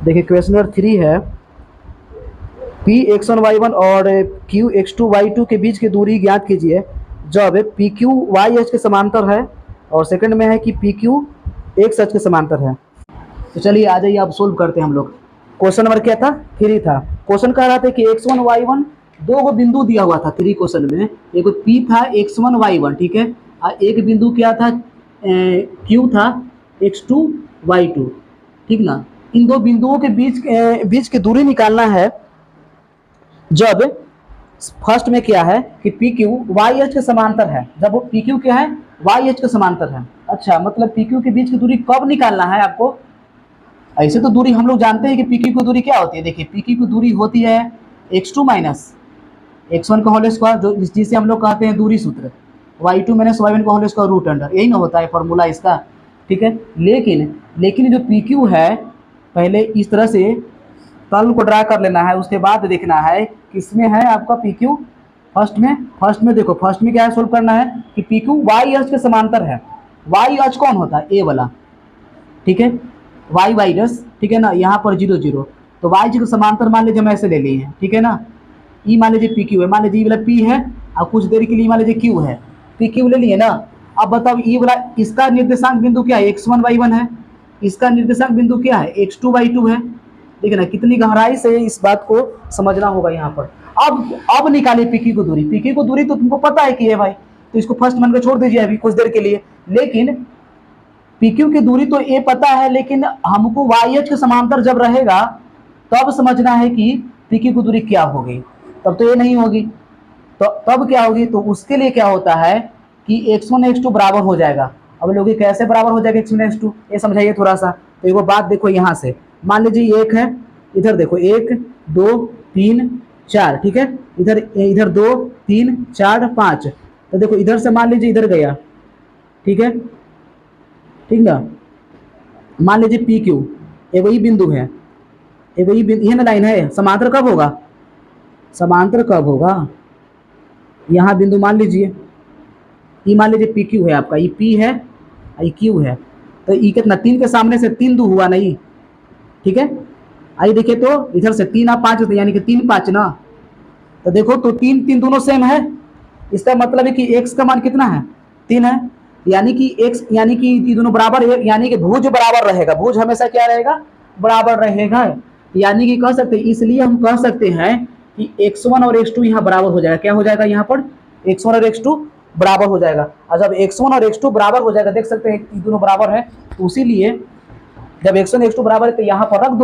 देखिए question number 3 है, P X one Y one और Q X two Y two के बीच की दूरी ज्ञात कीजिए जब पी क्यू वाई एच के समांतर है, और सेकंड में है कि पी क्यू एक्स एच के समांतर है। तो चलिए आ जाइए, आप सोल्व करते हैं हम लोग। क्वेश्चन नंबर क्या था? 3 था। क्वेश्चन कह रहा था कि एक्स वन वाई वन दो गो बिंदु दिया हुआ था 3 क्वेश्चन में। एक पी था एक्स वन वाई वन, ठीक है, और एक बिंदु क्या था, क्यू था एक्स टू वाई टू, ठीक ना। इन दो बिंदुओं के बीच की दूरी निकालना है जब फर्स्ट में क्या है कि पी क्यू वाई एच के समांतर है। जब वो पी क्यू क्या है, वाई एच के समांतर है। अच्छा, मतलब पी क्यू के बीच की दूरी कब निकालना है आपको? ऐसे तो दूरी हम लोग जानते हैं कि पी क्यू की दूरी क्या होती है। देखिए पी क्यू की दूरी होती है x two minus x one का होल स्क्वायर, जो जिसे हम लोग कहते हैं दूरी सूत्र, y two minus y one का होल स्क्वायर रूट अंडर, यही ना होता है फॉर्मूला इसका, ठीक है। लेकिन जो पी क्यू है, पहले इस तरह से तल को ड्रा कर लेना है, उसके बाद देखना है किसमें है आपका पी क्यू। फर्स्ट में देखो, फर्स्ट में क्या है, सोल्व करना है कि पी क्यू वाई एच के समांतर है। वाई एच कौन होता है? ए वाला, ठीक है, वाई वाई डस, ठीक है ना। यहाँ पर 0 0, तो वाई जी को समांतर मान लीजिए हम ऐसे ले लिए हैं, ठीक है ना। ई मान लीजिए पी क्यू है, मान लीजिए ई वाला पी है, और कुछ देर के लिए मान लीजिए क्यू है, पी क्यू ले लिए ना। अब बताओ ई वाला, इसका निर्देशांक बिंदु क्या है? एक्स वन वाई वन है। इसका निर्देशांक बिंदु क्या है? एक्स टू वाई टू है। देखिए ना कितनी गहराई से इस बात को समझना होगा यहाँ पर। अब निकालिए पी क्यू को दूरी। पी क्यू को दूरी तो तुमको पता है कि है भाई, तो इसको फर्स्ट मान के छोड़ दीजिए अभी कुछ देर के लिए। लेकिन पी क्यू की दूरी तो ए पता है, लेकिन हमको वाई एच के समांतर जब रहेगा तब समझना है कि पी क्यू की दूरी क्या होगी। तब तो ये नहीं होगी, तो तब क्या होगी? तो उसके लिए क्या होता है कि एक्स वन एक्स टू बराबर हो जाएगा। अब लोग कैसे बराबर हो जाएगा एक्स वन एक्स टू, ये समझाइए थोड़ा सा। तो एक बात देखो, यहाँ से मान लीजिए एक है, इधर देखो 1 2 3 4, ठीक है, इधर 2 3 4 5, तो देखो इधर से मान लीजिए इधर गया, ठीक है, ठीक ना। मान लीजिए पी क्यू एक ही बिंदु है, एक ही बिंदु, ये ना लाइन है, समांतर कब होगा? समांतर कब होगा? यहाँ बिंदु मान लीजिए, ई मान लीजिए पी क्यू है आपका, ई पी है, ई क्यू है, तो ई कितना, 3 के सामने से 3 दो हुआ नहीं, ठीक है। आइए देखिए, तो इधर से 3 और 5 यानी कि 3 5 ना, तो देखो तो 3 3 दोनों सेम है। इसका मतलब है कि एक्स का मान कितना है? 3 है, यानी कि एक्स, यानी कि ये दोनों बराबर है, यानी कि भुज बराबर रहेगा। भुज हमेशा क्या रहेगा? बराबर रहेगा। यानी कि कह सकते हैं, इसलिए हम कह सकते हैं कि x1 और x2 यहाँ बराबर हो जाएगा। क्या हो जाएगा यहाँ पर? x1 और x2 बराबर हो जाएगा। और जब x1 और x2 बराबर हो जाएगा, देख सकते हैं ये दोनों बराबर है, तो इसीलिए जब x1 x2 बराबर है तो यहाँ पर रख दो।